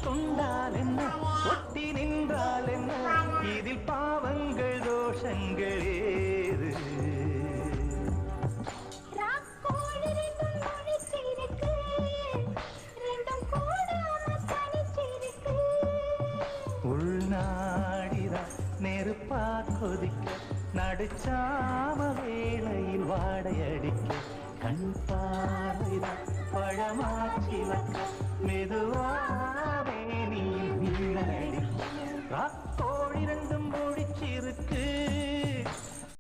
கொண்டால் என்ன ஒட்டி நின்றால் என்ன இதில் பாவங்கள் தோஷங்கள் ஏது உள்நாடிதான் நெருப்பா கொதிக்க நடுச்சாம வேளையில் வாடையடிக்க கண் பார்வைதான் பழமாச்சி வக்க மெதுவாவே நீ வீழடிக்க ராக்கோழி ரெண்டும் முடிச்சிருக்கு